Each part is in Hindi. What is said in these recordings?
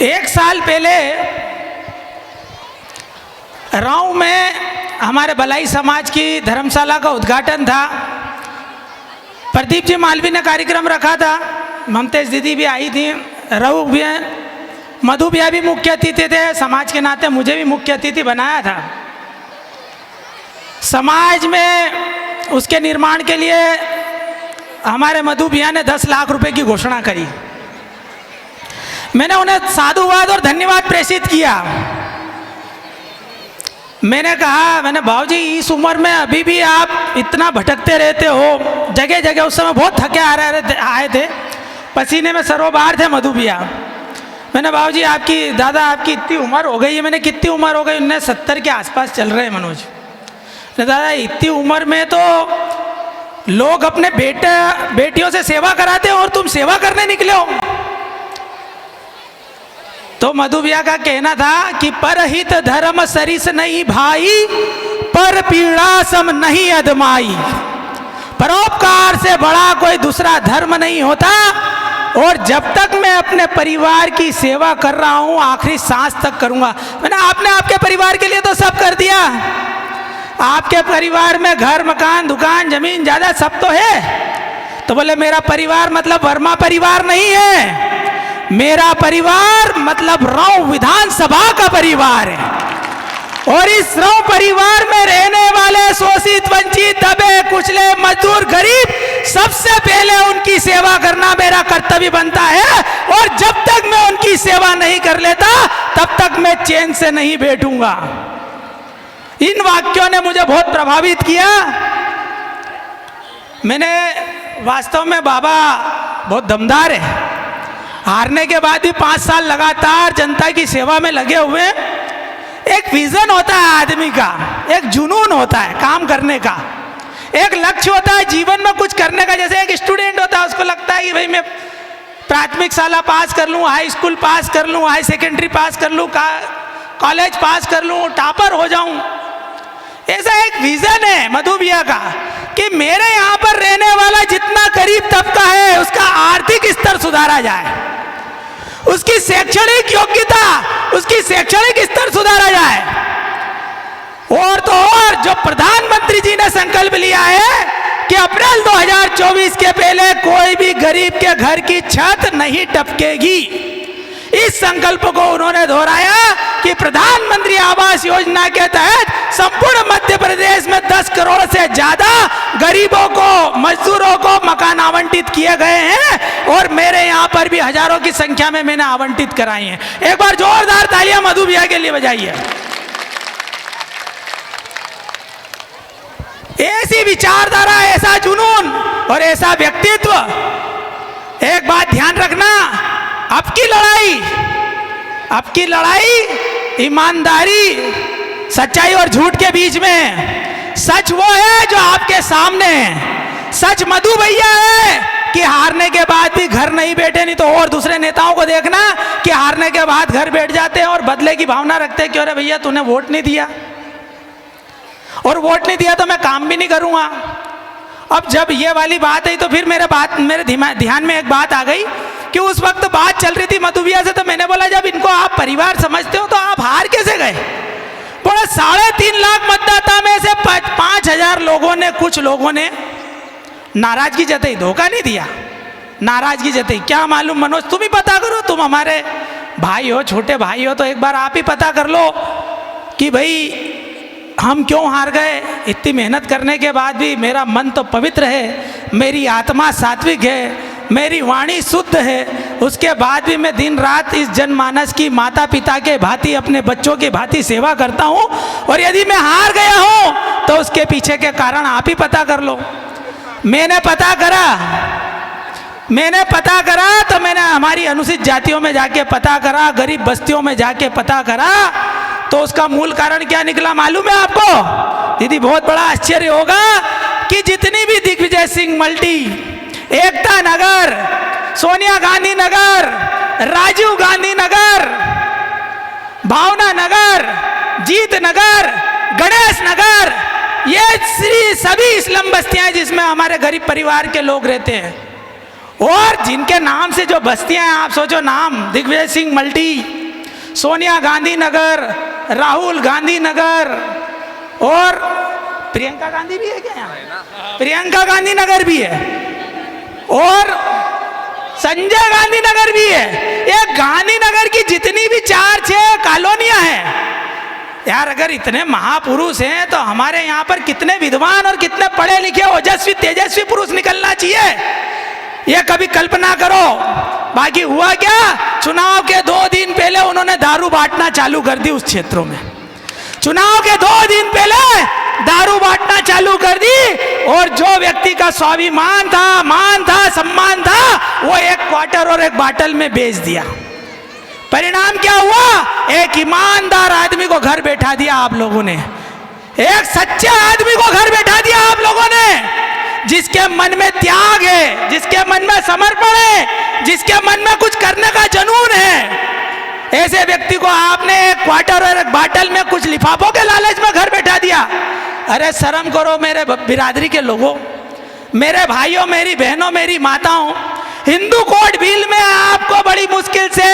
एक साल पहले राव में हमारे भलाई समाज की धर्मशाला का उद्घाटन था। प्रदीप जी मालवी ने कार्यक्रम रखा था, ममतेज दीदी भी आई थी, रऊ भी, मधु भैया भी मुख्य अतिथि थे। समाज के नाते मुझे भी मुख्य अतिथि बनाया था। समाज में उसके निर्माण के लिए हमारे मधु भैया ने 10 लाख रुपए की घोषणा करी। मैंने उन्हें साधुवाद और धन्यवाद प्रेषित किया। मैंने कहा, भाऊजी इस उम्र में अभी भी आप इतना भटकते रहते हो, जगह जगह उस समय बहुत थके आए थे, पसीने में सरोबार थे मधु भैया। मैंने भाऊजी आपकी इतनी उम्र हो गई है। मैंने कितनी उम्र हो गई? उन्हें 70 के आसपास चल रहे हैं मनोज। दादा इतनी उम्र में तो लोग अपने बेटियों से सेवा कराते हैं और तुम सेवा करने निकले हो। तो मधु भैया का कहना था कि परहित धर्म सरिस नहीं भाई, पर पीड़ा सम नहीं अदमाई। परोपकार से बड़ा कोई दूसरा धर्म नहीं होता। और जब तक मैं अपने परिवार की सेवा कर रहा हूं, आखिरी सांस तक करूंगा। मैंने आपने आपके परिवार के लिए तो सब कर दिया। आपके परिवार में घर, मकान, दुकान, जमीन, जायदाद सब तो है। तो बोले मेरा परिवार मतलब वर्मा परिवार नहीं है, मेरा परिवार मतलब राव विधानसभा का परिवार है। और इस राव परिवार में रहने वाले शोषित, वंचित, दबे कुचले, मजदूर, गरीब, सबसे पहले उनकी सेवा करना मेरा कर्तव्य बनता है। और जब तक मैं उनकी सेवा नहीं कर लेता, तब तक मैं चैन से नहीं बैठूंगा। इन वाक्यों ने मुझे बहुत प्रभावित किया। मैंने वास्तव में बाबा बहुत दमदार है। हारने के बाद भी 5 साल लगातार जनता की सेवा में लगे हुए। एक विजन होता है आदमी का, एक जुनून होता है काम करने का, एक लक्ष्य होता है जीवन में कुछ करने का। जैसे एक स्टूडेंट होता है, उसको लगता है कि भाई मैं प्राथमिक शाला पास कर लूँ, हाई स्कूल पास कर लूँ, हाई सेकेंडरी पास कर लूँ, कॉलेज पास कर लूँ, टॉपर हो जाऊँ। ऐसा एक विजन है मधु भैया का कि मेरे यहाँ पर रहने वाला जितना गरीब तबका है, उसका आर्थिक स्तर सुधारा जाए, उसकी शैक्षणिक योग्यता, उसकी शैक्षणिक स्तर सुधारा जाए। और तो और जो प्रधानमंत्री जी ने संकल्प लिया है कि अप्रैल 2024 के पहले कोई भी गरीब के घर की छत नहीं टपकेगी, इस संकल्प को उन्होंने दोहराया कि प्रधानमंत्री आवास योजना के तहत संपूर्ण मध्य प्रदेश में 10 करोड़ से ज्यादा गरीबों को, मजदूरों को मकान आवंटित किए गए हैं। और मेरे यहाँ पर भी हजारों की संख्या में मैंने आवंटित कराई हैं। एक बार जोरदार तालियां मधु भैया के लिए बजाइए। ऐसी विचारधारा, ऐसा जुनून और ऐसा व्यक्तित्व। एक बात ध्यान रखना, आपकी लड़ाई ईमानदारी, सच्चाई और झूठ के बीच में। सच वो है जो आपके सामने है। सच मधु भैया है कि हारने के बाद भी घर नहीं बैठे। नहीं तो और दूसरे नेताओं को देखना कि हारने के बाद घर बैठ जाते हैं और बदले की भावना रखते हैं कि अरे भैया तूने वोट नहीं दिया, और वोट नहीं दिया तो मैं काम भी नहीं करूंगा। अब जब ये वाली बात आई तो फिर मेरे ध्यान में एक बात आ गई कि उस वक्त बात चल रही थी मधु भैया से। तो मैंने बोला, जब इनको आप परिवार समझते हो तो आप हार कैसे गए? बोला 3.5 लाख मतदाता में से 5,000 लोगों ने, कुछ लोगों ने नाराजगी जताई, धोखा नहीं दिया, नाराजगी जताई। क्या मालूम मनोज, तुम ही पता करो, तुम हमारे भाई हो, छोटे भाई हो, तो एक बार आप ही पता कर लो कि भाई हम क्यों हार गए। इतनी मेहनत करने के बाद भी मेरा मन तो पवित्र है, मेरी आत्मा सात्विक है, मेरी वाणी शुद्ध है, उसके बाद भी मैं दिन रात इस जनमानस की माता पिता के भांति, अपने बच्चों की भांति सेवा करता हूँ। और यदि मैं हार गया हूँ तो उसके पीछे के कारण आप ही पता कर लो। मैंने पता करा तो मैंने हमारी अनुसूचित जातियों में जाके पता करा, गरीब बस्तियों में जाके पता करा, तो उसका मूल कारण क्या निकला मालूम है आपको? दीदी बहुत बड़ा आश्चर्य होगा कि जितनी भी दिग्विजय सिंह मल्टी, एकता नगर, सोनिया गांधी नगर, राजीव गांधी नगर, भावना नगर, जीत नगर, गणेश नगर, ये सभी स्लम बस्तियां जिसमें हमारे गरीब परिवार के लोग रहते हैं, और जिनके नाम से जो बस्तियां हैं, आप सोचो नाम, दिग्विजय सिंह मल्टी, सोनिया गांधी नगर, राहुल गांधी नगर, और प्रियंका गांधी भी है क्या यहाँ? प्रियंका गांधी नगर भी है, और संजय गांधी नगर भी है। ये गांधी नगर की जितनी भी 4-6 कॉलोनियां हैं यार, अगर इतने महापुरुष हैं तो हमारे यहाँ पर कितने विद्वान और कितने पढ़े लिखे ओजस्वी तेजस्वी पुरुष निकलना चाहिए, ये कभी कल्पना करो। बाकी हुआ क्या, चुनाव के 2 दिन पहले उन्होंने दारू बांटना चालू कर दी उस क्षेत्रों में। चुनाव के 2 दिन पहले दारू बांटना चालू कर दी, और जो व्यक्ति का स्वाभिमान था, मान था, सम्मान था, वो 1 क्वार्टर और 1 बाटल में बेच दिया। परिणाम क्या हुआ, एक ईमानदार आदमी को घर बैठा दिया आप लोगों ने, एक सच्चे आदमी को घर बैठा दिया आप लोगों ने, जिसके मन में त्याग है, जिसके मन में समर्पण है, जिसके मन में कुछ करने का जुनून है। ऐसे व्यक्ति को आपने 1 क्वार्टर और 1 बाटल में कुछ लिफाफों के लालच में घर बैठा दिया। अरे शर्म करो मेरे बिरादरी के लोगों, मेरे भाइयों, मेरी बहनों, मेरी माताओं। हिंदू कोड बिल में आपको बड़ी मुश्किल से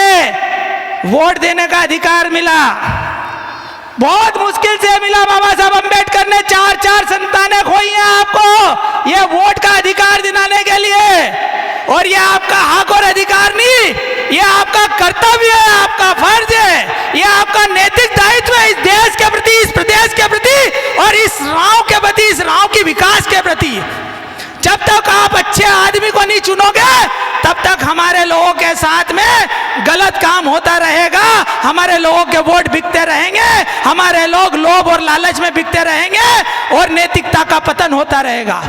वोट देने का अधिकार मिला, बहुत मुश्किल से मिला। बाबा साहब अम्बेडकर ने 4 संतानें खोई हैं आपको ये वोट का अधिकार दिलाने के लिए, और ये आपका हक और अधिकार नहीं, ये आपका कर्तव्य है, आपका फर्ज है, ये आपका नैतिक दायित्व है इस देश के प्रति, इस प्रदेश के प्रति, और इस गांव के प्रति, इस गांव के विकास के प्रति। जब तक आप अच्छे आदमी को नहीं चुनोगे, तब तक हमारे लोगों के साथ में गलत काम होता रहेगा, हमारे लोगों के वोट बिकते रहेंगे, हमारे लोग लोभ और लालच में बिकते रहेंगे, और नैतिकता का पतन होता रहेगा।